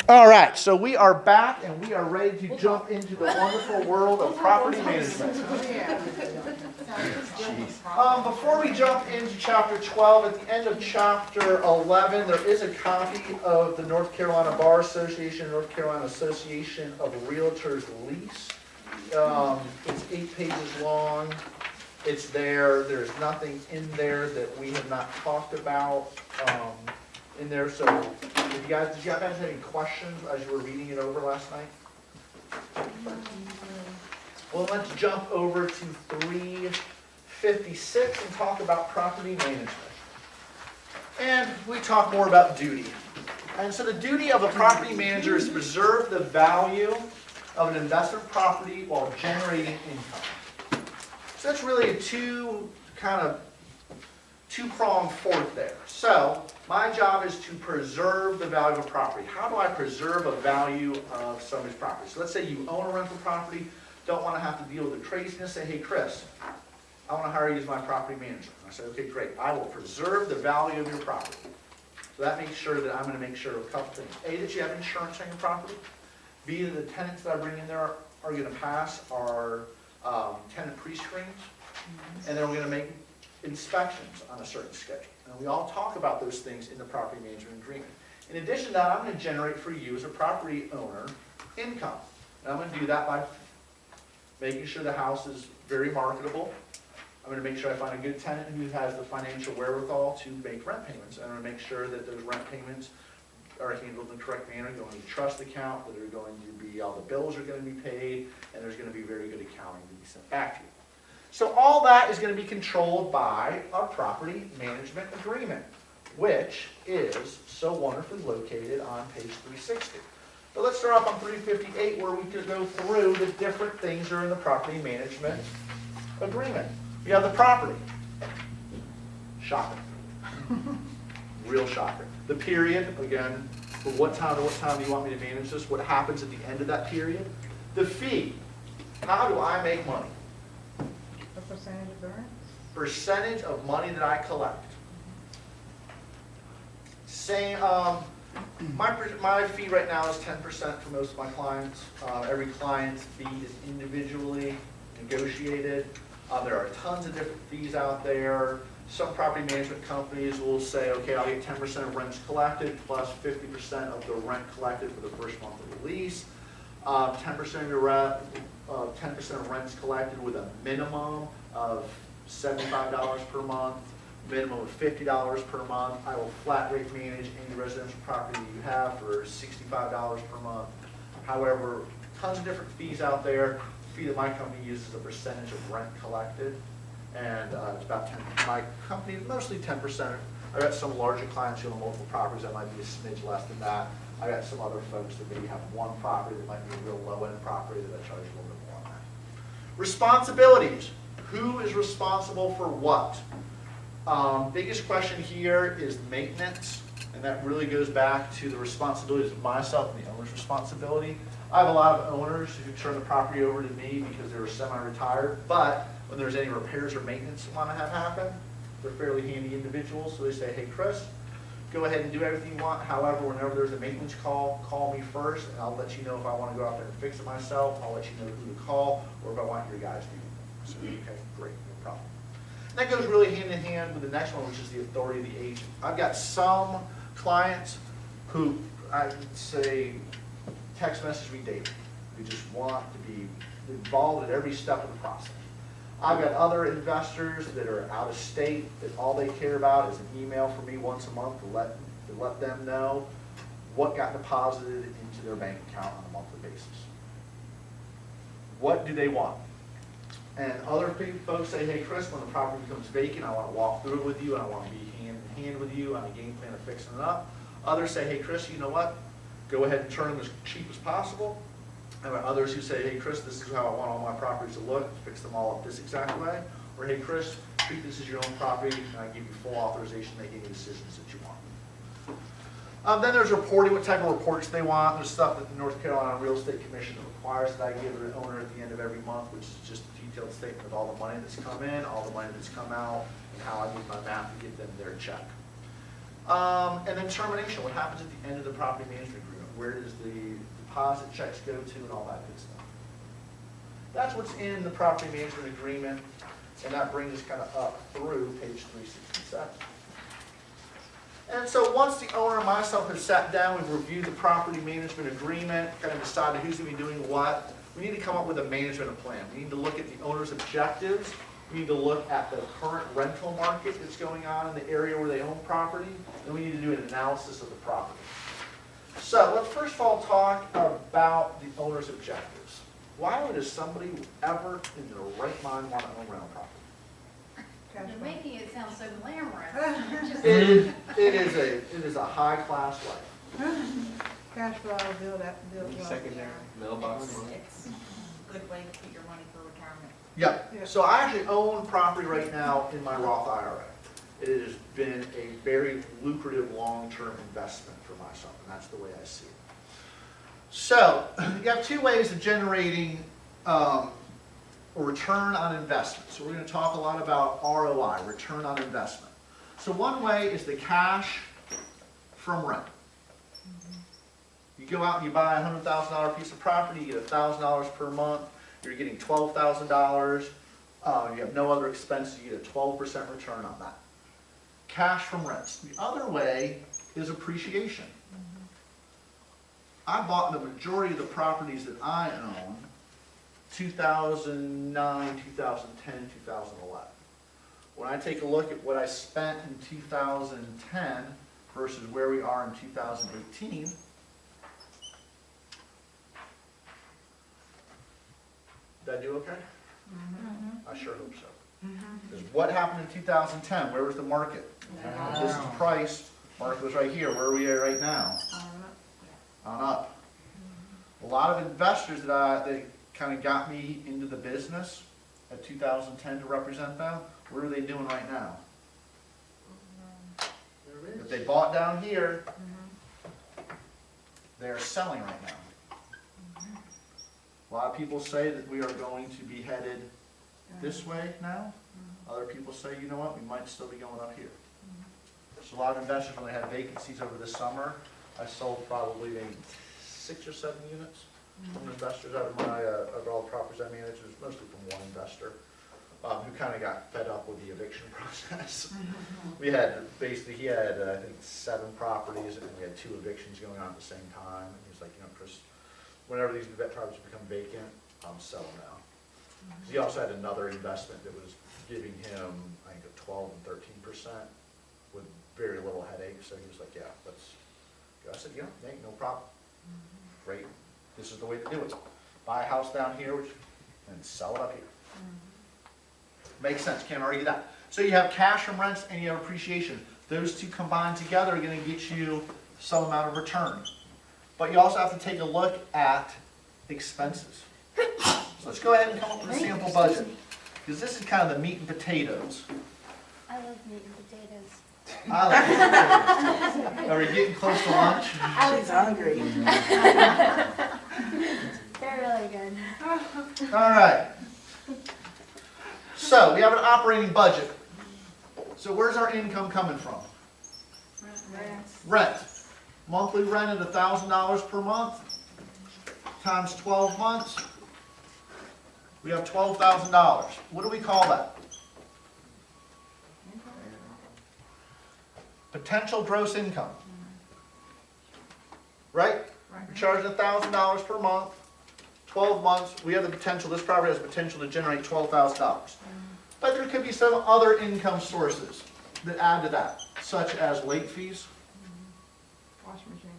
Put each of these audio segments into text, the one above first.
All right, so we are back and we are ready to jump into the wonderful world of property management. Before we jump into chapter 12, at the end of chapter 11, there is a copy of the North Carolina Bar Association, North Carolina Association of Realtors lease. It's 8 pages long. It's there. There's nothing in there that we have not talked about in there. So, did you guys have any questions as you were reading it over last night? Well, let's jump over to 356 and talk about property management. And we talk more about duty. And so the duty of a property manager is to preserve the value of an investment property while generating income. So that's really a two-pronged fork there. So my job is to preserve the value of a property. How do I preserve a value of somebody's property? So let's say you own a rental property, don't want to have to deal with the craziness, say, hey Chris, I want to hire you as my property manager. And I say, okay, great. I will preserve the value of your property. So that makes sure that I'm going to make sure of a couple things. A, that you have insurance on your property. B, that the tenants that I bring in there are going to pass our tenant pre-screens. And then we're going to make inspections on a certain schedule. And we all talk about those things in the property management agreement. In addition to that, I'm going to generate for you as a property owner income. And I'm going to do that by making sure the house is very marketable. I'm going to make sure I find a good tenant who has the financial wherewithal to make rent payments. And I'm going to make sure that those rent payments are handled in the correct manner, going to the trust account, that are going to be, all the bills are going to be paid, and there's going to be very good accounting to be sent back to you. So all that is going to be controlled by our property management agreement, which is so wonderfully located on page 360. But let's start off on 358, where we could go through the different things that are in the property management agreement. We have the property. Shocker. Real shocker. The period, again, from what time to what time do you want me to manage this? What happens at the end of that period? The fee. How do I make money? A percentage of the rent? Percentage of money that I collect. Same, my fee right now is 10% for most of my clients. Every client's fee is individually negotiated. There are tons of different fees out there. Some property management companies will say, okay, I'll get 10% of rents collected plus 50% of the rent collected for the first month of the lease. 10% of your rent, 10% of rents collected with a minimum of $75 per month, minimum of $50 per month. I will flat rate manage any residential property that you have for $65 per month. However, tons of different fees out there. The fee that my company uses is a percentage of rent collected, and it's about 10. My company is mostly 10%. I've got some larger clients who own multiple properties that might be a smidge less than that. I got some other folks that maybe have one property that might be a real low-end property that I charge a little bit more on that. Responsibilities. Who is responsible for what? Biggest question here is maintenance, and that really goes back to the responsibilities of myself and the owner's responsibility. I have a lot of owners who turn the property over to me because they're semi-retired, but when there's any repairs or maintenance that want to have happen, they're fairly handy individuals, so they say, hey Chris, go ahead and do everything you want. However, whenever there's a maintenance call, call me first, and I'll let you know if I want to go out there and fix it myself. I'll let you know who to call, or if I want your guys to do it. So, okay, great, no problem. And that goes really hand in hand with the next one, which is the authority of the agent. I've got some clients who I would say text message me daily. They just want to be involved at every step of the process. I've got other investors that are out of state that all they care about is an email from me once a month to let them know what got deposited into their bank account on a monthly basis. What do they want? And other folks say, hey Chris, when the property becomes vacant, I want to walk through it with you and I want to be hand in hand with you on a game plan of fixing it up. Others say, hey Chris, you know what? Go ahead and turn them as cheap as possible. I've got others who say, hey Chris, this is how I want all my properties to look, fix them all up this exact way. Or hey Chris, treat this as your own property, and I give you full authorization to make any decisions that you want. Then there's reporting, what type of reports they want. There's stuff that the North Carolina Real Estate Commission requires that I give the owner at the end of every month, which is just a detailed statement of all the money that's come in, all the money that's come out, and how I use my math to get them their check. And then termination, what happens at the end of the property management agreement? where does the deposit checks go to, and all that good stuff. That's what's in the property management agreement, and that brings us kind of up through page 367. And so once the owner and myself have sat down, we've reviewed the property management agreement, kind of decided who's going to be doing what, we need to come up with a management plan. We need to look at the owner's objectives. We need to look at the current rental market that's going on in the area where they own property, and we need to do an analysis of the property. So let's first of all talk about the owner's objectives. Why would somebody ever in their right mind want to own rental property? Cash You're flow. making it sound so glamorous. It is a high-class life. Cash flow, build wealth. Secondary mailbox. It's a good way to put your money for retirement. Yep. Yeah. So I actually own property right now in my Roth IRA. It has been a very lucrative long-term investment for myself, and that's the way I see it. So you have two ways of generating a return on investment. So we're going to talk a lot about ROI, return on investment. So one way is the cash from rent. You go out and you buy a $100,000 piece of property, you get $1,000 per month, you're getting $12,000, you have no other expenses, you get a 12% return on that. Cash from rents. The other way is appreciation. I bought the majority of the properties that I own 2009, 2010, 2011. When I take a look at what I spent in 2010 versus where we are in 2018, did I do okay? I sure hope so. Because what happened in 2010? Where was the market? This is the price. Market was right here. Where are we at right now? On up. A lot of investors that kind of got me into the business at 2010 to represent them, what are they doing right now? If they bought down here, they're selling right now. A lot of people say that we are going to be headed this way now. Other people say, you know what, we might still be going up here. So a lot of investors, when they had vacancies over the summer, I sold probably maybe 6 or 7 units from investors out of my of all the properties I manage, mostly from one investor, who kind of got fed up with the eviction process. We had, basically, he had, I think, 7 properties, and we had 2 evictions going on at the same time. And he was like, you know, Chris, whenever these properties become vacant, I'm selling now. He also had another investment that was giving him, I think, a 12 and 13% with very little headache. So he was like, yeah, let's go. I said, yeah, Nate, no problem. Great. This is the way to do it. Buy a house down here and sell it up here. Makes sense. Can't argue that. So you have cash from rents and you have appreciation. Those two combined together are going to get you some amount of return. But you also have to take a look at expenses. So let's go ahead and come up with a sample budget. Because this is kind of the meat and potatoes. I love meat and potatoes. I like meat and potatoes. Are we getting close to lunch? She's hungry. They're really good. All right. So we have an operating budget. So where's our income coming from? Rent. Monthly rent at $1,000 per month times 12 months. We have $12,000. What do we call that? Potential gross income. Right? We're charging $1,000 per month, 12 months. We have the potential, this property has the potential to generate $12,000. But there could be some other income sources that add to that, such as late fees. Wash machine.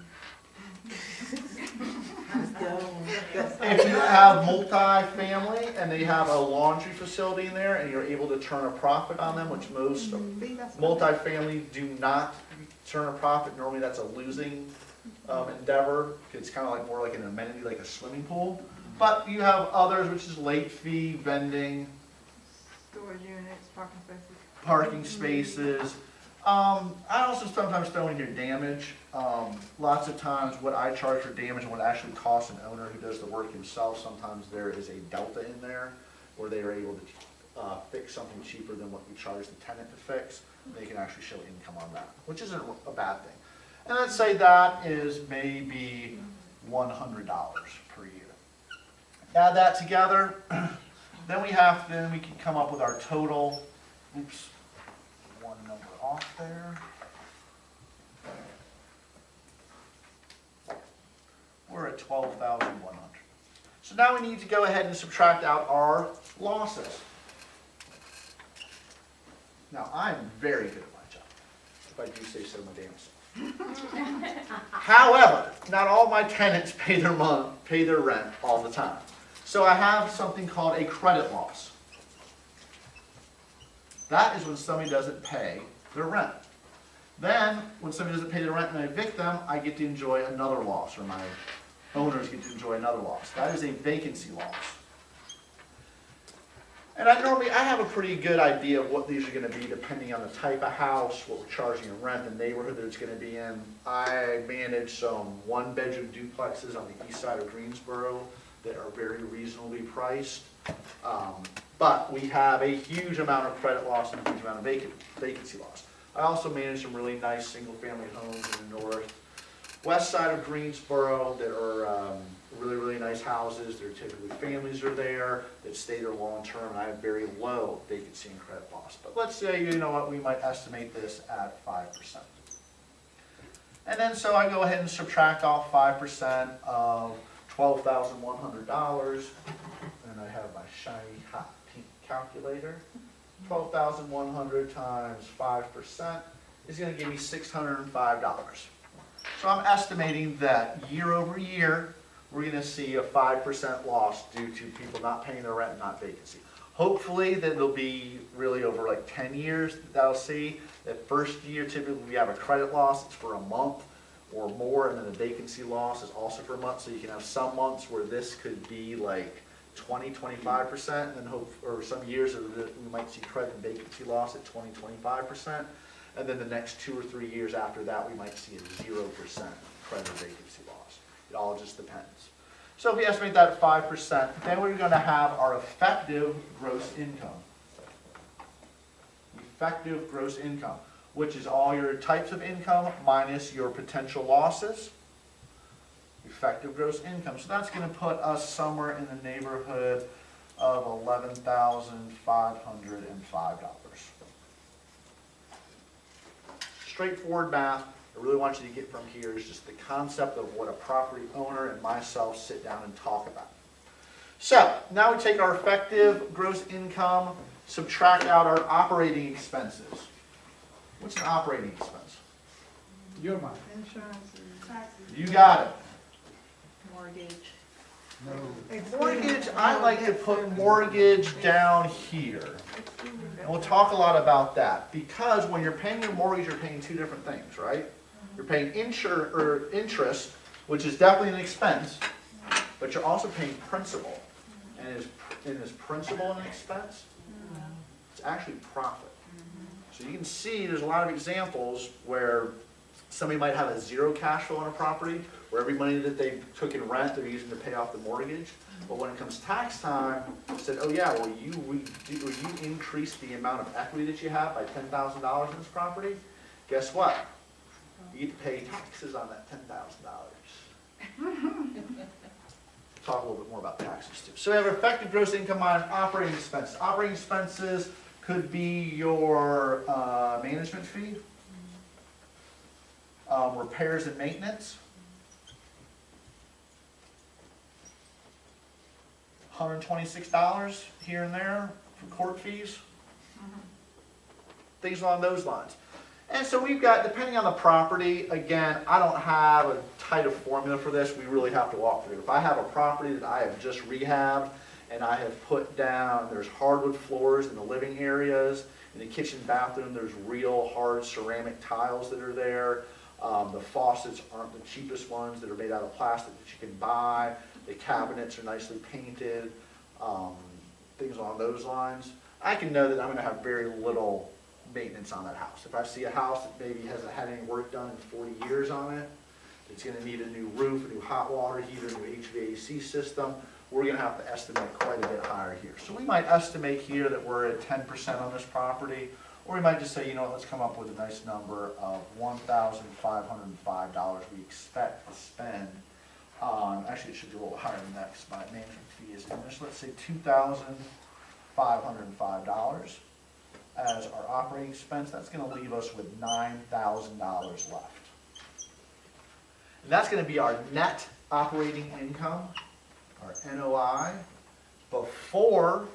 If you have multi-family and they have a laundry facility in there and you're able to turn a profit on them, which most multi-family do not turn a profit. Normally that's a losing endeavor. It's kind of like more like an amenity, like a swimming pool. But you have others, which is late fee, vending, Storage units, parking spaces. parking spaces. I also sometimes throw in here damage. Lots of times what I charge for damage and what actually costs an owner who does the work himself, sometimes there is a delta in there where they are able to fix something cheaper than what we charge the tenant to fix. They can actually show income on that, which isn't a bad thing. And let's say that is maybe $100 per year. Add that together, then we can come up with our total, oops, one number off there. We're at 12,100. So now we need to go ahead and subtract out our losses. Now, I'm very good at my job, if I do say so my damn self. However, not all my tenants pay their rent all the time. So I have something called a credit loss. That is when somebody doesn't pay their rent. Then, when somebody doesn't pay their rent and I evict them, I get to enjoy another loss, or my owners get to enjoy another loss. That is a vacancy loss. And I have a pretty good idea of what these are going to be depending on the type of house, what we're charging in rent, the neighborhood that it's going to be in. I manage some one-bedroom duplexes on the east side of Greensboro that are very reasonably priced. But we have a huge amount of credit loss and a huge amount of vacancy loss. I also manage some really nice single-family homes in the northwest side of Greensboro that are really, really nice houses. They're typically families are there that stay there long-term, and I have very low vacancy and credit loss. But let's say, you know what, we might estimate this at 5%. And then so I go ahead and subtract off 5% of $12,100, and I have my shiny hot pink calculator. 12,100 times 5% is going to give me $605. So I'm estimating that year over year, we're going to see a 5% loss due to people not paying their rent and not vacancy. Hopefully that it'll be really over like 10 years that I'll see. That first year, typically we have a credit loss, it's for a month or more, and then the vacancy loss is also for a month. So you can have some months where this could be like 20-25%, and then or some years we might see credit and vacancy loss at 20-25%, and then the next 2 or 3 years after that we might see a 0% credit or vacancy loss. It all just depends. So if we estimate that at 5%, then we're going to have our effective gross income. Effective gross income, which is all your types of income minus your potential losses. Effective gross income. So that's going to put us somewhere in the neighborhood of $11,505. Straightforward math. I really want you to get from here is just the concept of what a property owner and myself sit down and talk about. So now we take our effective gross income, subtract out our operating expenses. What's an operating expense? Your money. Insurance, taxes. You got it. Mortgage. No. Mortgage, I like to put mortgage down here. And we'll talk a lot about that, because when you're paying your mortgage, you're paying two different things, right? You're paying interest, which is definitely an expense, but you're also paying principal. And is principal an expense? It's actually profit. So you can see there's a lot of examples where somebody might have a zero cash flow on a property, where every money that they took in rent, they're using to pay off the mortgage. But when it comes tax time, they said, oh yeah, well you increase the amount of equity that you have by $10,000 in this property. Guess what? You get to pay taxes on that $10,000. Talk a little bit more about taxes too. So we have effective gross income on operating expenses. Operating expenses could be your management fee, repairs and maintenance, $126 here and there for court fees, things along those lines. And so we've got, depending on the property, again, I don't have a tight of formula for this, we really have to walk through. If I have a property that I have just rehabbed and I have put down, there's hardwood floors in the living areas, in the kitchen bathroom there's real hard ceramic tiles that are there. The faucets aren't the cheapest ones that are made out of plastic that you can buy. The cabinets are nicely painted, things along those lines. I can know that I'm going to have very little maintenance on that house. If I see a house that maybe hasn't had any work done in 40 years on it, it's going to need a new roof, a new hot water heater, a new HVAC system, we're going to have to estimate quite a bit higher here. So we might estimate here that we're at 10% on this property. Or we might just say, you know what, let's come up with a nice number of $1,505 we expect to spend on, actually it should be a little higher than that because my management fee is in there. So let's say $2,505 as our operating expense. That's going to leave us with $9,000 left. And that's going to be our net operating income, our NOI, before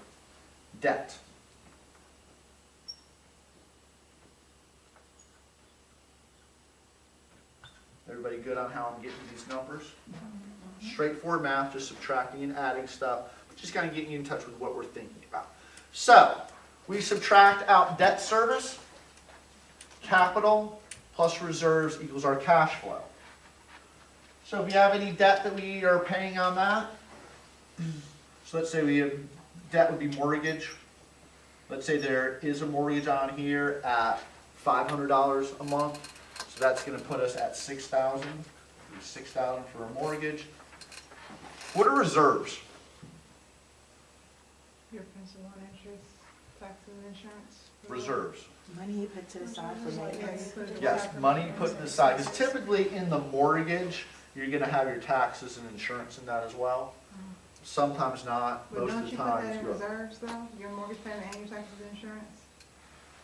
debt. Everybody good on how I'm getting these numbers? Straightforward math, just subtracting and adding stuff, just kind of getting you in touch with what we're thinking about. So, we subtract out debt service, capital plus reserves equals our cash flow. So if you have any debt that we are paying on that, so let's say we have, debt would be mortgage. Let's say there is a mortgage on here at $500 a month. So that's going to put us at $6,000. $6,000 for a mortgage. What are reserves? Your principal and interest, taxes and insurance. Reserves. Money you put to the side for maintenance. Yes, money put to the side. Because typically in the mortgage, you're going to have your taxes and insurance in that as well. Sometimes not. But Most don't of you the put that times. in reserves though? Your mortgage payment and your taxes and insurance?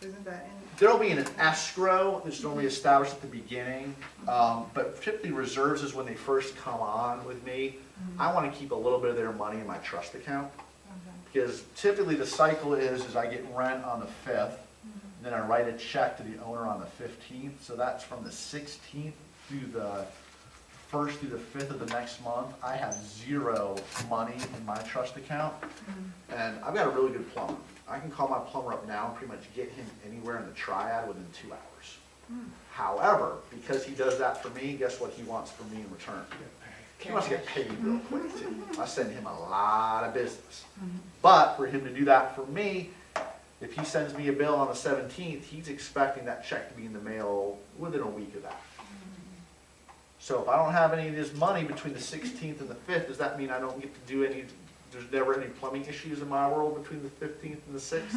Isn't that in? There'll be an escrow that's normally established at the beginning, but typically reserves is when they first come on with me. I want to keep a little bit of their money in my trust account. Okay. Because typically the cycle is I get rent on the 5th, and then I write a check to the owner on the 15th. So that's from the 16th through the 1st through the 5th of the next month. I have zero money in my trust account, and I've got a really good plumber. I can call my plumber up now and pretty much get him anywhere in the triad within 2 hours. However, because he does that for me, guess what he wants from me in return? He wants to get paid real quick too. I send him a lot of business. But for him to do that for me, if he sends me a bill on the 17th, he's expecting that check to be in the mail within a week of that. So if I don't have any of this money between the 16th and the 5th, does that mean I don't get to do any, there's never any plumbing issues in my world between the 15th and the 6th?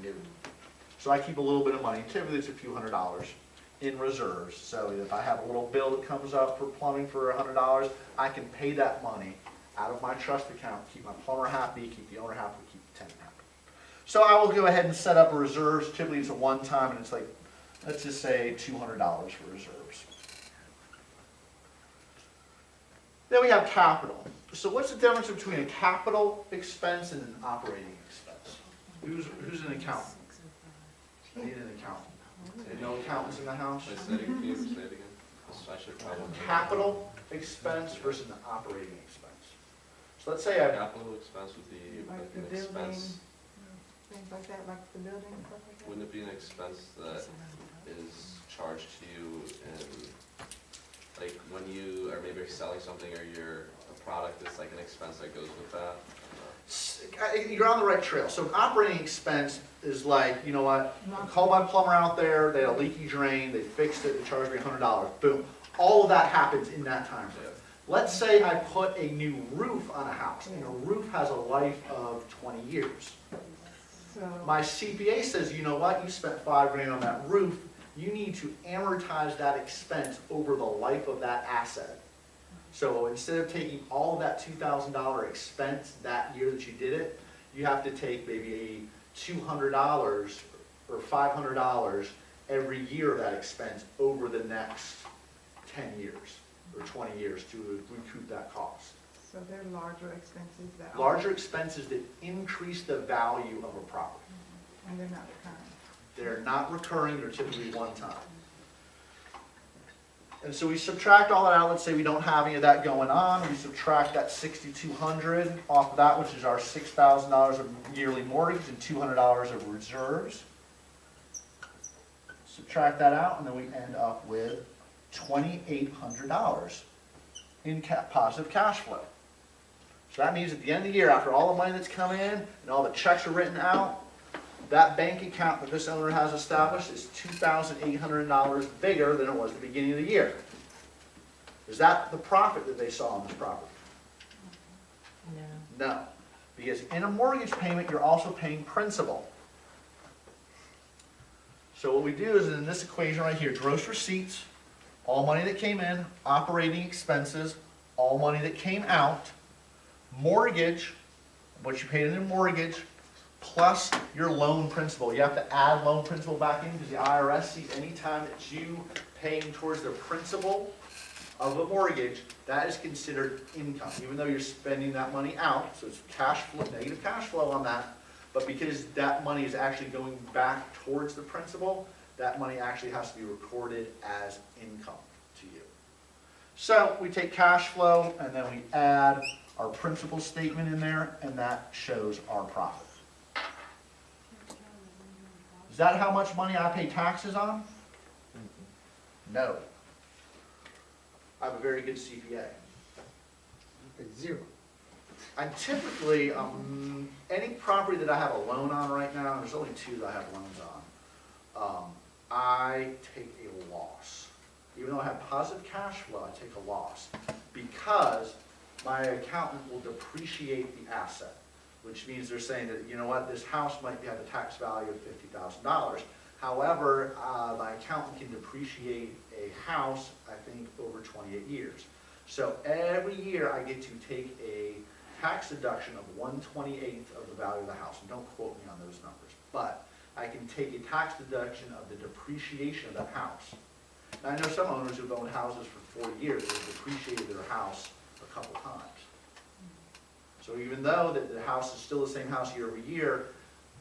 No. So I keep a little bit of money, typically it's a few $100s in reserves. So if I have a little bill that comes up for plumbing for $100, I can pay that money out of my trust account, keep my plumber happy, keep the owner happy, keep the tenant happy. So I will go ahead and set up a reserves. Typically it's a one-time and it's like, let's just say $200 for reserves. Then we have capital. So what's the difference between a capital expense and an operating expense? Who's an accountant? I need an accountant. No accountants in the house? Wait, say it again, please, say it again. I should probably. Capital expense versus an operating expense. So let's say I, Capital expense would be Like like the an building, expense, things like that, like the building and stuff like that? wouldn't it be an expense that is charged to you in, like, when you are maybe selling something or you're a product, it's like an expense that goes with that? you're on the right trail. So an operating expense is like, you know what, I called my plumber out there, they had a leaky drain, they fixed it, they charged me $100, boom. All of that happens in that time frame. Let's say I put a new roof on a house, and a roof has a life of 20 years. So, My CPA says, you know what, you spent $5 grand on that roof, you need to amortize that expense over the life of that asset. So instead of taking all of that $2,000 expense that year that you did it, you have to take maybe $200 or $500 every year of that expense over the next 10 years or 20 years to recoup that cost. so they're larger expenses that. Larger expenses that increase the value of a property. And they're not recurring. They're not recurring, they're typically one time. And so we subtract all that out, let's say we don't have any of that going on, we subtract that $6,200 off of that, which is our $6,000 of yearly mortgage and $200 of reserves. Subtract that out, and then we end up with $2,800 in positive cash flow. So that means at the end of the year, after all the money that's come in and all the checks are written out, that bank account that this owner has established is $2,800 bigger than it was at the beginning of the year. Is that the profit that they saw on this property? No. No, because in a mortgage payment, you're also paying principal. So what we do is in this equation right here, gross receipts, all money that came in, operating expenses, all money that came out, mortgage, what you paid in a mortgage, plus your loan principal. You have to add loan principal back in because the IRS sees any time that you paying towards the principal of a mortgage, that is considered income, even though you're spending that money out, so it's cash flow, negative cash flow on that, but because that money is actually going back towards the principal, that money actually has to be recorded as income to you. So we take cash flow and then we add our principal statement in there, and that shows our profit. Is that how much money I pay taxes on? No. I have a very good CPA. Okay, 0. I typically, any property that I have a loan on right now, and there's only 2 that I have loans on, I take a loss. Even though I have positive cash flow, I take a loss because my accountant will depreciate the asset, which means they're saying that, you know what, this house might have a tax value of $50,000. However, my accountant can depreciate a house, I think, over 28 years. So every year I get to take a tax deduction of 1/28 of the value of the house. And don't quote me on those numbers, but I can take a tax deduction of the depreciation of the house. Now, I know some owners who've owned houses for 40 years, they've depreciated their house a couple times. So even though that the house is still the same house year over year,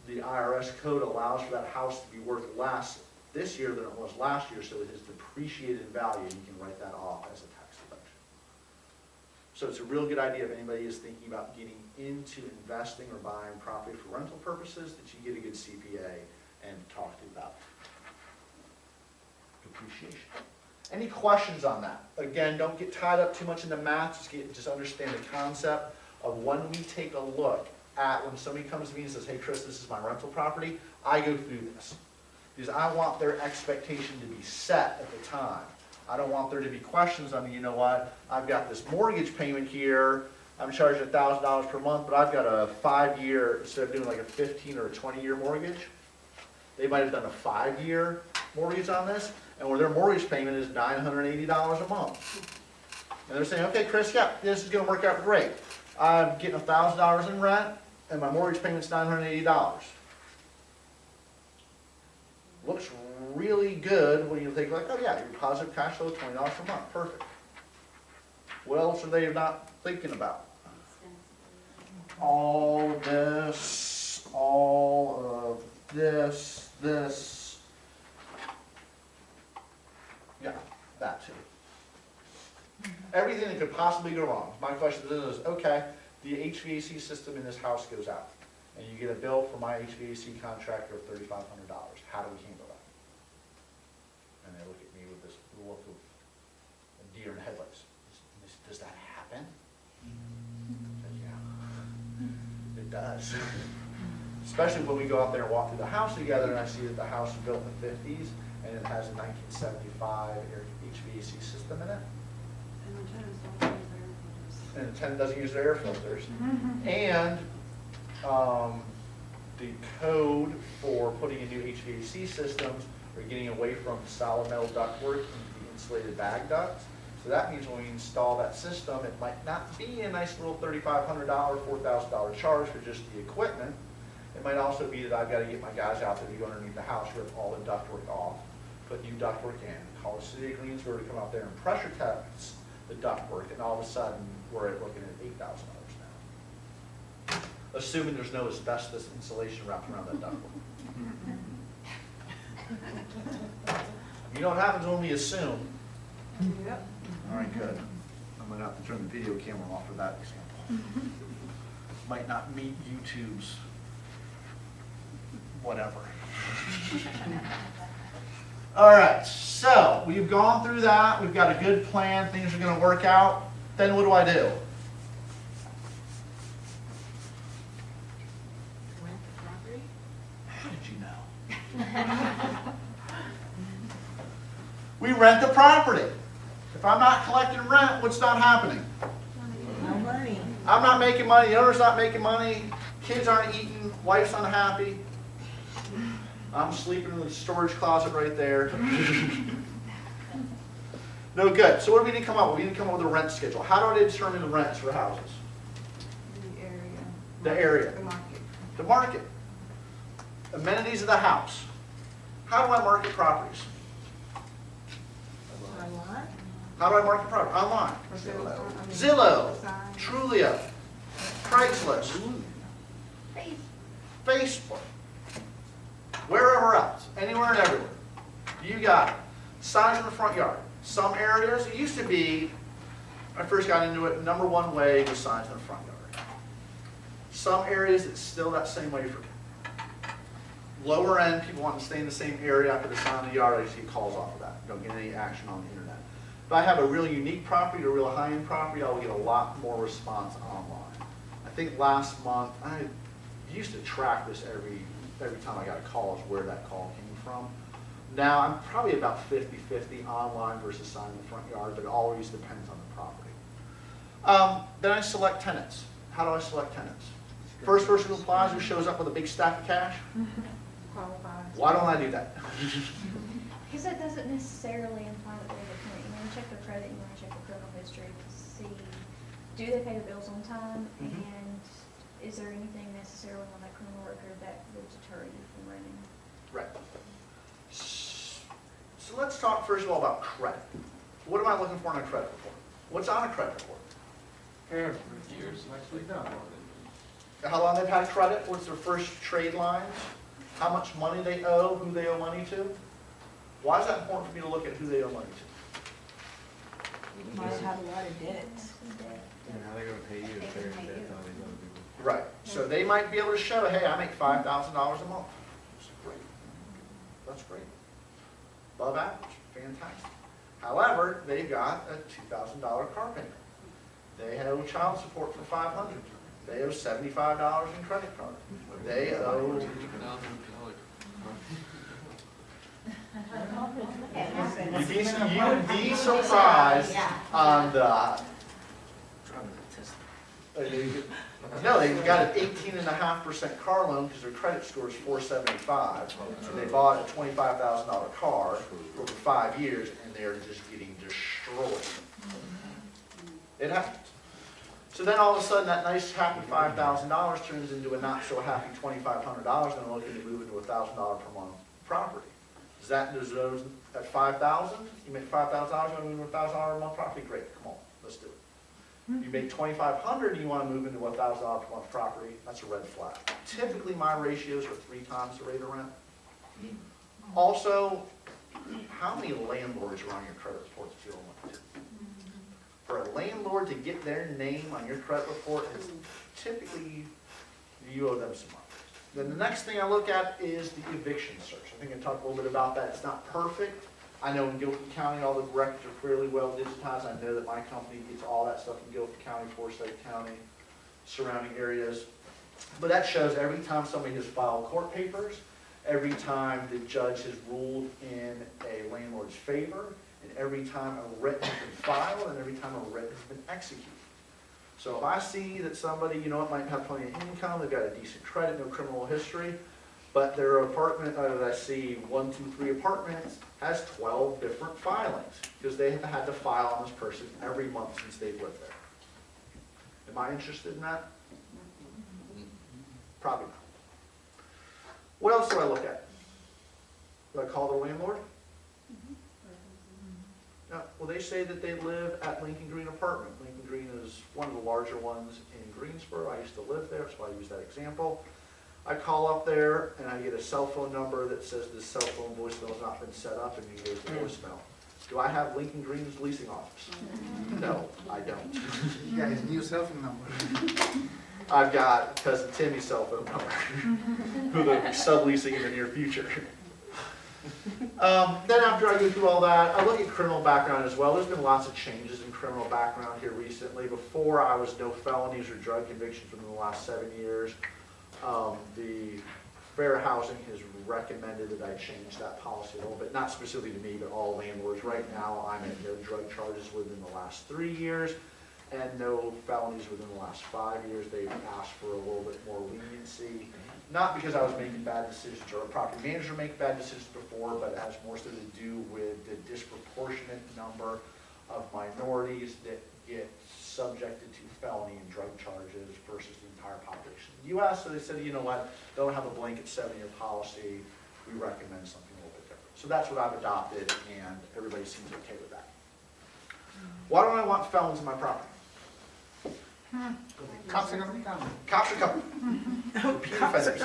the IRS code allows for that house to be worth less this year than it was last year, so it has depreciated in value, and you can write that off as a tax deduction. So it's a real good idea if anybody is thinking about getting into investing or buying property for rental purposes, that you get a good CPA and talk to about depreciation. Any questions on that? Again, don't get tied up too much in the math, just understand the concept of when we take a look at when somebody comes to me and says, hey Chris, this is my rental property, I go through this. Because I want their expectation to be set at the time. I don't want there to be questions on, you know what, I've got this mortgage payment here, I'm charging $1,000 per month, but I've got a 5-year, instead of doing like a 15 or a 20-year mortgage, they might have done a 5-year mortgage on this, and where their mortgage payment is $980 a month. And they're saying, okay Chris, yeah, this is gonna work out great. I'm getting $1,000 in rent, and my mortgage payment's $980. Looks really good when you think like, oh yeah, your positive cash flow is $20 per month, perfect. What else are they not thinking about? All of this, all of this, this. Yeah, that too. Everything that could possibly go wrong. My question is, okay, the HVAC system in this house goes out, and you get a bill from my HVAC contractor of $3,500. How do we handle that? And they look at me with this look of a deer in the headlights. Does that happen? I said, yeah, it does. Especially when we go out there and walk through the house together, and I see that the house is built in the 50s, and it has a 1975 HVAC system in it. And the tenant doesn't use their air filters. And the code for putting in new HVAC systems are getting away from solid metal ductwork into the insulated bag ducts. So that means when we install that system, it might not be a nice little $3,500, $4,000 charge for just the equipment. It might also be that I've got to get my guys out there to go underneath the house, rip all the ductwork off, put new ductwork in, call the city of Greensboro to come out there and pressure test the ductwork, and all of a sudden we're looking at $8,000 now. Assuming there's no asbestos insulation wrapped around that ductwork. You know what happens when we assume? Yep. All right, good. I'm gonna have to turn the video camera off for that example. Might not meet YouTube's whatever. All right, so we've gone through that. We've got a good plan. Things are gonna work out. Then what do I do? Rent the property? How did you know? We rent the property. If I'm not collecting rent, what's not happening? No money. I'm not making money, the owner's not making money, kids aren't eating, wife's unhappy. I'm sleeping in the storage closet right there. No good. So what do we need to come up with? We need to come up with a rent schedule. How do I determine the rents for houses? The area. The area. The market. The market. Amenities of the house. How do I market properties? Online? How do I market property? Online. Or sales, I mean, Zillow, sign. Trulio, Craigslist, Face. Facebook, wherever else, anywhere and everywhere. You got it. Signs in the front yard. Some areas, it used to be, when I first got into it, number one way was signs in the front yard. Some areas, it's still that same way for lower end, people want to stay in the same area after the sign in the yard, I just get calls off of that. Don't get any action on the internet. If I have a really unique property, or a real high-end property, I'll get a lot more response online. I think last month, I used to track this every time I got a call, is where that call came from. Now, I'm probably about 50-50 online versus sign in the front yard, but it always depends on the property. Then I select tenants. How do I select tenants? First person who applies, who shows up with a big stack of cash? Qualifies. Why don't I do that? Because that doesn't necessarily imply that they're the tenant. You want to check their credit, you want to check their criminal history to see, do they pay the bills on time? Mhm. And is there anything necessarily on that criminal record that would deter you from renting? Right. So let's talk first of all about credit. What am I looking for on a credit report? What's on a credit report? Years. How long they've had credit, what's their first trade lines, how much money they owe, who they owe money to. Why is that important for me to look at who they owe money to? You might have a lot of debt. And how they gonna pay you if they're in debt, how they gonna do it? Right, so they might be able to show, hey, I make $5,000 a month. That's great. That's great. Above average, fantastic. However, they've got a $2,000 car payment. They owe child support for $500. They owe $75 in credit card. They owe, you'd be surprised on the, no, they've got an 18.5% car loan because their credit score is 475. So they bought a $25,000 car over 5 years and they're just getting destroyed. It happens. So then all of a sudden that nice happy $5,000 turns into a not so happy $2,500 and they're looking to move into a $1,000 per month property. Does that, at 5,000, you make $5,000, you want to move into a $1,000 a month property? Great, come on, let's do it. You make $2,500, you want to move into a $1,000 per month property, that's a red flag. Typically my ratios are 3 times the rate of rent. Also, how many landlords are on your credit report that you owe money to? For a landlord to get their name on your credit report, is typically you owe them some money. Then the next thing I look at is the eviction search. I think I talked a little bit about that. It's not perfect. I know in Guilford County all the records are fairly well digitized. I know that my company gets all that stuff in Guilford County, Forsyth County, surrounding areas. But that shows every time somebody has filed court papers, every time the judge has ruled in a landlord's favor, and every time a writ has been filed, and every time a writ has been executed. So if I see that somebody, might have plenty of income, they've got a decent credit, no criminal history, but their apartment, that I see 1, 2, 3 apartments, has 12 different filings, because they have had to file on this person every month since they've lived there. Am I interested in that? Probably not. What else do I look at? Do I call the landlord? No, well, they say that they live at Lincoln Green Apartment. Lincoln Green is one of the larger ones in Greensboro. I used to live there, so I use that example. I call up there and I get a cell phone number that says this cell phone voicemail has not been set up, and you go to voicemail. Do I have Lincoln Green's leasing office? No, I don't. You got his new cell phone number. I've got cousin Timmy's cell phone number, who they'll be subleasing in the near future. Then after I go through all that, I look at criminal background as well. There's been lots of changes in criminal background here recently. Before, I was no felonies or drug convictions within the last 7 years. The Fair Housing has recommended that I change that policy a little bit, not specifically to me, but all landlords. Right now, I'm at no drug charges within the last 3 years, and no felonies within the last 5 years. They've asked for a little bit more leniency, not because I was making bad decisions or a property manager making bad decisions before, but it has more so to do with the disproportionate number of minorities that get subjected to felony and drug charges versus the entire population of the US. So they said, you know what, they don't have a blanket 7-year policy. We recommend something a little bit different. So that's what I've adopted, and everybody seems okay with that. Why don't I want felons in my property? Cops are gonna be coming. Cops are coming. Repeat offenders.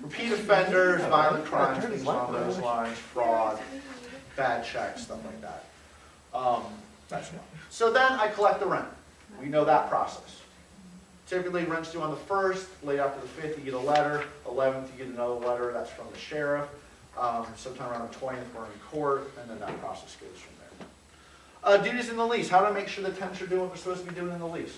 Repeat offenders, violent crimes, things along those lines, fraud, bad checks, stuff like that. That's one. So then I collect the rent. We know that process. Typically, rent's due on the 1st, late after the 5th, you get a letter, 11th, you get another letter, that's from the sheriff. Sometime around the 20th, we're in court, and then that process goes from there. Duties in the lease. How do I make sure the tenants are doing what they're supposed to be doing in the lease?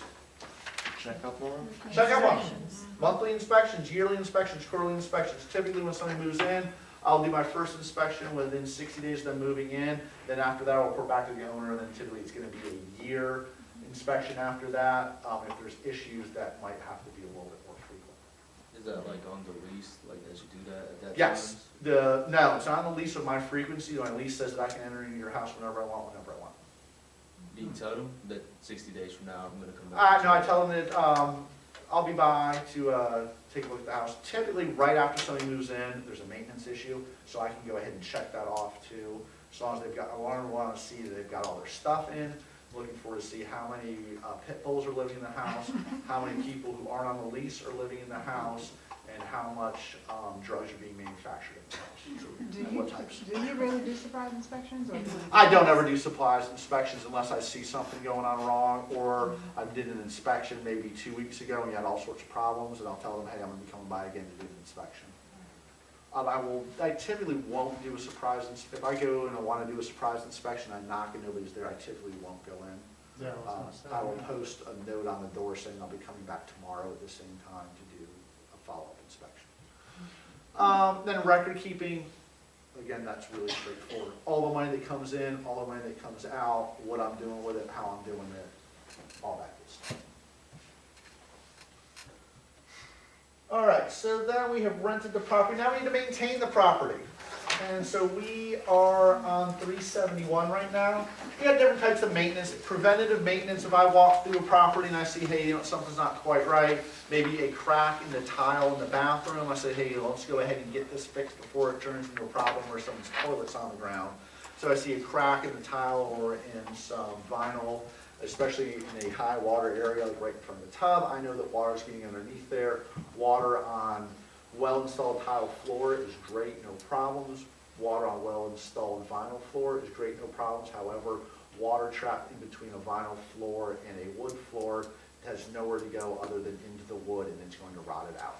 Check up on them? Check up on them. Monthly inspections, yearly inspections, quarterly inspections. Typically, when somebody moves in, I'll do my first inspection within 60 days of them moving in. Then after that, I'll report back to the owner, and then typically it's going to be a year inspection after that. If there's issues, that might have to be a little bit more frequent. Is that like on the lease, like that you do that at that time? Yes. No, it's not on the lease of my frequency. My lease says that I can enter into your house whenever I want, whenever I want. Do you tell them that 60 days from now I'm gonna come back? No, I tell them that I'll be by to take a look at the house. Typically, right after somebody moves in, there's a maintenance issue, so I can go ahead and check that off too. As long as they've got, I want to see that they've got all their stuff in. Looking forward to see how many pit bulls are living in the house, how many people who aren't on the lease are living in the house, and how much drugs are being manufactured in the house, and what types. Do you really do surprise inspections, or? I don't ever do supplies inspections unless I see something going on wrong, or I did an inspection maybe 2 weeks ago and you had all sorts of problems, and I'll tell them, hey, I'm gonna be coming by again to do an inspection. I typically won't do a surprise, if I go and I wanna do a surprise inspection, I knock and nobody's there, I typically won't go in. Yeah, I will post a note on the door saying I'll be coming back tomorrow at the same time to do a follow-up inspection. Then record keeping, again, that's really straightforward. All the money that comes in, all the money that comes out, what I'm doing with it, how I'm doing it, all that good stuff. All right, so then we have rented the property. Now we need to maintain the property. And so we are on 371 right now. We have different types of maintenance. Preventative maintenance, if I walk through a property and I see, hey, something's not quite right, maybe a crack in the tile in the bathroom, I say, hey, let's go ahead and get this fixed before it turns into a problem where someone's toilet's on the ground. So I see a crack in the tile or in some vinyl, especially in a high water area, like right in front of the tub. I know that water's getting underneath there. Water on well-installed tile floor is great, no problems. Water on well-installed vinyl floor is great, no problems. However, water trapped in between a vinyl floor and a wood floor has nowhere to go other than into the wood, and it's going to rot it out.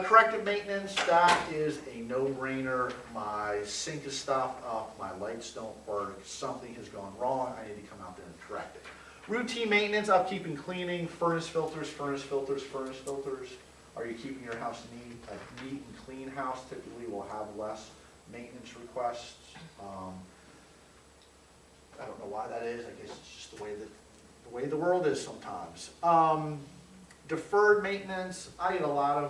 Corrective maintenance, that is a no-brainer. My sink is stopped up, my lights don't work, something has gone wrong, I need to come out there and correct it. Routine maintenance, upkeep and cleaning, furnace filters, furnace filters, furnace filters. Are you keeping your house neat? A neat and clean house typically will have less maintenance requests. I don't know why that is. I guess it's just the way the world is sometimes. Deferred maintenance. I get a lot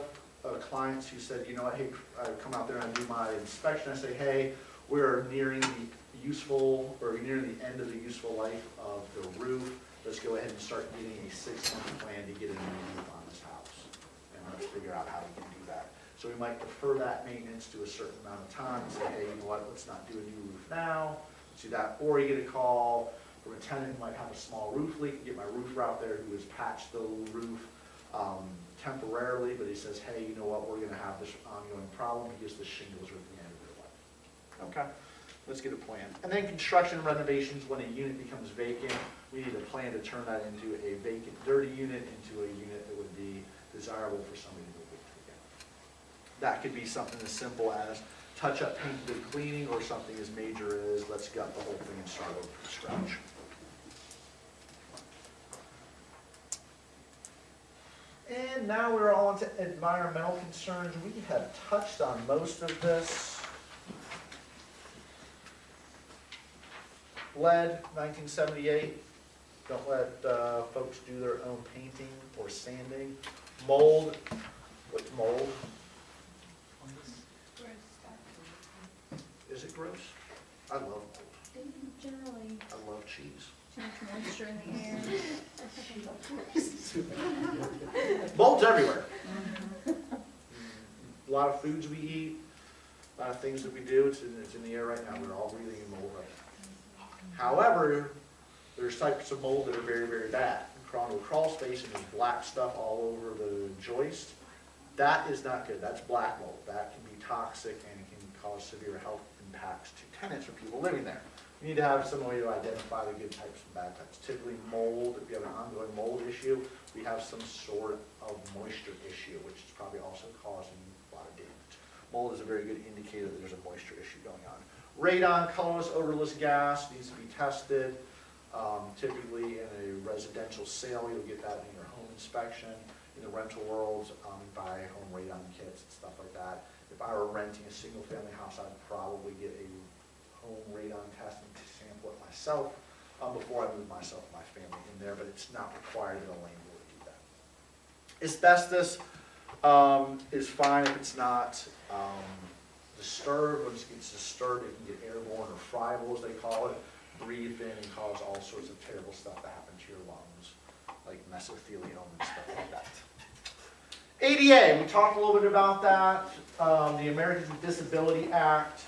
of clients who said, you know what, hey, I come out there and do my inspection. I say, hey, we're nearing the end of the useful life of the roof. Let's go ahead and start getting a 6-month plan to get a new roof on this house. And let's figure out how we can do that. So we might defer that maintenance to a certain amount of time and say, hey, you know what, let's not do a new roof now. Let's do that. Or you get a call from a tenant who might have a small roof leak, get my roofer out there who has patched the roof temporarily, but he says, hey, you know what, we're gonna have this ongoing problem because the shingles are at the end of their life. Okay, let's get a plan. And then construction and renovations, when a unit becomes vacant, we need a plan to turn that into a vacant, dirty unit, into a unit that would be desirable for somebody to move into again. That could be something as simple as touch-up paint and good cleaning, or something as major as let's gut the whole thing and start over from scratch. And now we're on to environmental concerns. We have touched on most of this. Lead, 1978. Don't let folks do their own painting or sanding. Mold, what's mold? Is it gross? I love mold. Do you generally I love cheese. too much moisture in the air? Mold's everywhere. A lot of foods we eat, a lot of things that we do, it's in the air right now. We're all breathing in mold right now. However, there's types of mold that are very, very bad. You crawl into a crawl space and there's black stuff all over the joist. That is not good. That's black mold. That can be toxic and it can cause severe health impacts to tenants or people living there. You need to have some way to identify the good types and bad types. Typically mold, if you have an ongoing mold issue, we have some sort of moisture issue, which is probably also causing a lot of damage. Mold is a very good indicator that there's a moisture issue going on. Radon, colorless, odorless gas needs to be tested. Typically in a residential sale, you'll get that in your home inspection. In the rental world, you buy home radon kits and stuff like that. If I were renting a single family house, I'd probably get a home radon testing to sample it myself before I move myself and my family in there, but it's not required that a landlord do that. Asbestos is fine if it's not disturbed. Once it gets disturbed, it can get airborne or friable, as they call it, breathe in and cause all sorts of terrible stuff to happen to your lungs, like mesothelioma and stuff like that. ADA, we talked a little bit about that, the Americans with Disability Act.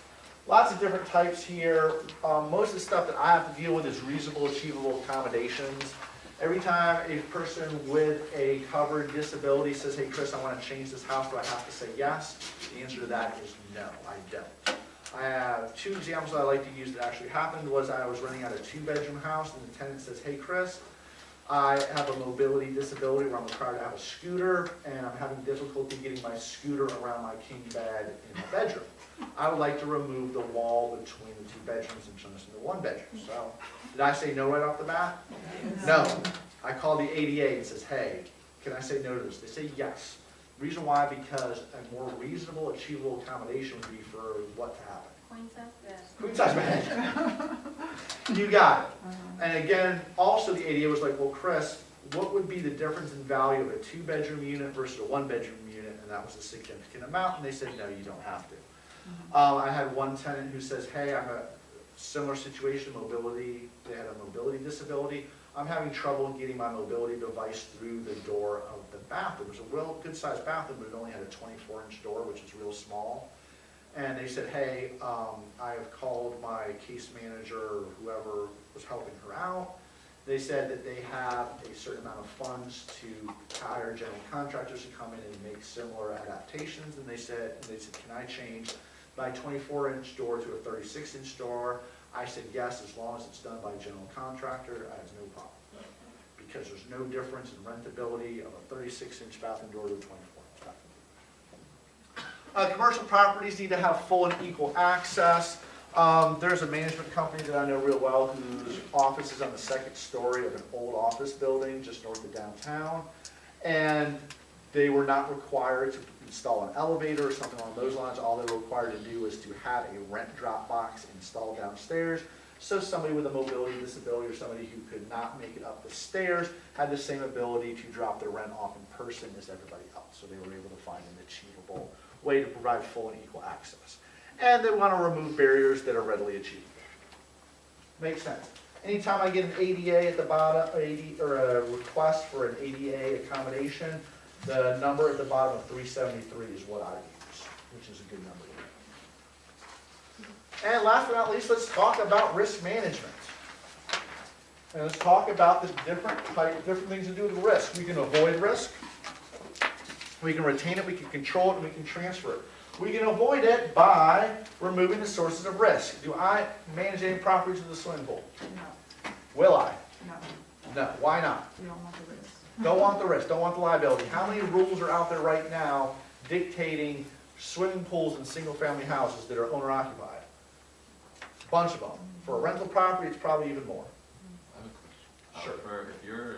Lots of different types here. Most of the stuff that I have to deal with is reasonable, achievable accommodations. Every time a person with a covered disability says, hey Chris, I want to change this house, do I have to say yes? The answer to that is no, I don't. I have two examples that I like to use that actually happened. Was I was renting out a 2-bedroom house and the tenant says, hey Chris, I have a mobility disability where I'm required to have a scooter and I'm having difficulty getting my scooter around my king bed in my bedroom. I would like to remove the wall between the 2 bedrooms and turn this into 1 bedroom. So, did I say no right off the bat? No. I call the ADA and says, hey, can I say no to this? They say yes. Reason why, because a more reasonable, achievable accommodation would be for what to happen? Queen size bed. Queen size bed. You got it. And again, also the ADA was like, well, Chris, what would be the difference in value of a 2-bedroom unit versus a 1-bedroom unit? And that was a significant amount. And they said, no, you don't have to. I had one tenant who says, hey, I'm a similar situation, mobility, they had a mobility disability. I'm having trouble getting my mobility device through the door of the bathroom. It was a real good sized bathroom, but it only had a 24-inch door, which is real small. And they said, hey, I have called my case manager or whoever was helping her out. They said that they have a certain amount of funds to hire general contractors to come in and make similar adaptations. And they said, can I change my 24-inch door to a 36-inch door? I said yes, as long as it's done by a general contractor. I have no problem. Because there's no difference in rentability of a 36-inch bathroom door to a 24-inch bathroom. Commercial properties need to have full and equal access. There's a management company that I know real well whose office is on the 2nd story of an old office building just north of downtown. And they were not required to install an elevator or something along those lines. All they were required to do was to have a rent drop box installed downstairs. So somebody with a mobility disability or somebody who could not make it up the stairs had the same ability to drop their rent off in person as everybody else. So they were able to find an achievable way to provide full and equal access. And they want to remove barriers that are readily achievable. Makes sense. Anytime I get an ADA at the bottom, or a request for an ADA accommodation, the number at the bottom of 373 is what I use, which is a good number to me. And last but not least, let's talk about risk management. And let's talk about the different things to do with risk. We can avoid risk, we can retain it, we can control it, and we can transfer it. We can avoid it by removing the sources of risk. Do I manage any properties with a swimming pool? No, Will I? no, No. Why not? you don't want the risk. Don't want the risk, don't want the liability. How many rules are out there right now dictating swimming pools in single-family houses that are owner-occupied? Bunch of them. For a rental property, it's probably even more. I have a question. Sure. If you're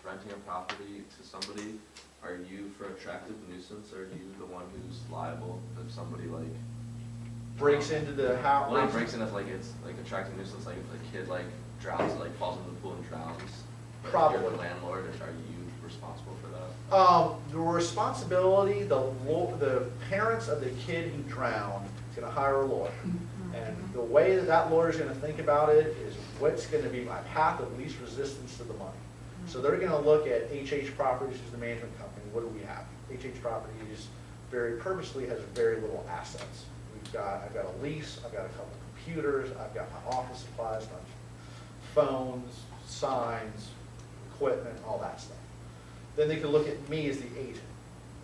renting a property to somebody, are you for attractive nuisance, or are you the one who's liable if somebody like Breaks into the house. well, it breaks in if like it's like attractive nuisance, like if a kid like drowns, like falls into the pool and drowns? Like, Probably. You're the landlord, or are you responsible for that? The responsibility, the parents of the kid who drowned is gonna hire a lawyer. And the way that that lawyer's gonna think about it is what's gonna be my path of least resistance to the money. So they're gonna look at HH Properties, who's the management company. What do we have? HH Properties very purposely has very little assets. I've got a lease, I've got a couple computers, I've got my office supplies, my phones, signs, equipment, all that stuff. Then they could look at me as the agent.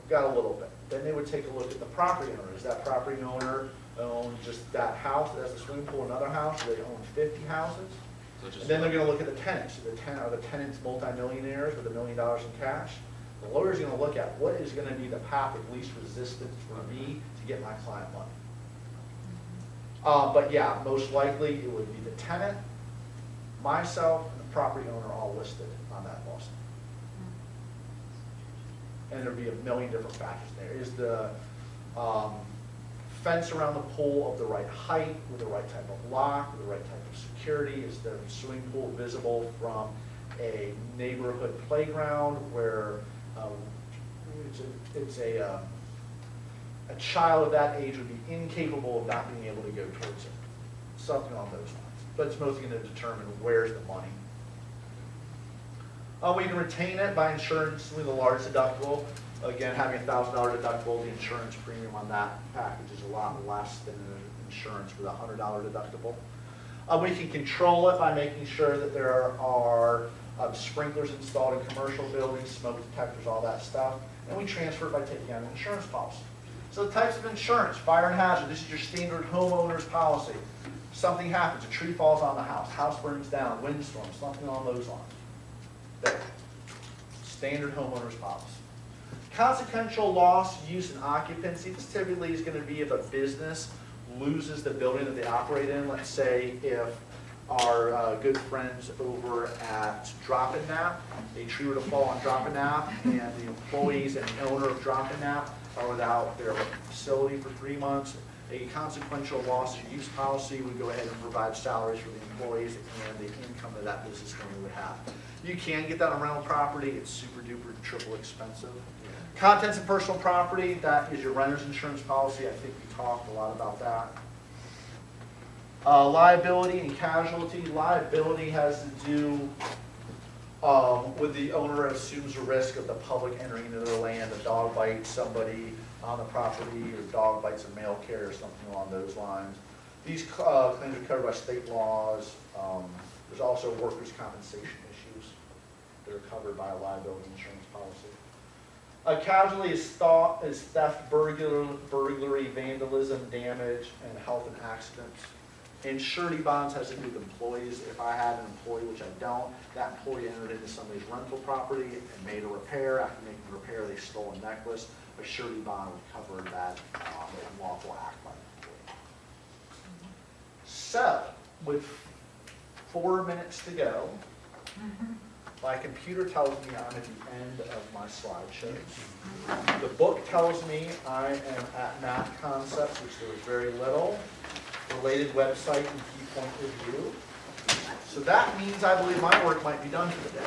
I've got a little bit. Then they would take a look at the property owner. Does that property owner own just that house that has a swimming pool, another house? Do they own 50 houses? So just And then they're gonna look at the tenants. Are the tenants multimillionaires with $1 million in cash? The lawyer's gonna look at what is gonna be the path of least resistance for me to get my client money. But yeah, most likely it would be the tenant, myself, and the property owner all listed on that lawsuit. And there'd be a million different factors there. Is the fence around the pool of the right height, with the right type of lock, with the right type of security? Is the swimming pool visible from a neighborhood playground where a child of that age would be incapable of not being able to go towards it? Something on those lines. But it's mostly going to determine where's the money. We can retain it by insurance with a large deductible. Again, having a $1,000 deductible, the insurance premium on that package is a lot less than insurance with a $100 deductible. We can control it by making sure that there are sprinklers installed in commercial buildings, smoke detectors, all that stuff. And we transfer it by taking out an insurance policy. So the types of insurance: fire and hazard. This is your standard homeowner's policy. Something happens, a tree falls on the house burns down, windstorm, something along those lines. There. Standard homeowner's policy. Consequential loss, use, and occupancy. This typically is going to be if a business loses the building that they operate in. Let's say if our good friends over at Drop and Nap, a tree were to fall on Drop and Nap, and the employees and the owner of Drop and Nap are without their facility for 3 months, a consequential loss of use policy would go ahead and provide salaries for the employees and the income that that business owner would have. You can get that on rental property. It's super duper triple expensive. Contents of personal property, that is your renter's insurance policy. I think we talked a lot about that. Liability and casualty. Liability has to do with the owner assumes the risk of the public entering into their land. A dog bites somebody on the property, or dog bites a mail carrier, or something along those lines. These claims are covered by state laws. There's also workers' compensation issues that are covered by a liability insurance policy. Casualty is theft, burglary, vandalism, damage, and health and accidents. And surety bonds has to do with employees. If I had an employee, which I don't, that employee entered into somebody's rental property and made a repair. After making the repair, they stole a necklace. A surety bond would cover that unlawful act by the employee. So, with 4 minutes to go, my computer tells me I'm at the end of my slideshows. The book tells me I am at Math Concepts, which there was very little. Related website and key point review. So that means I believe my work might be done for the day.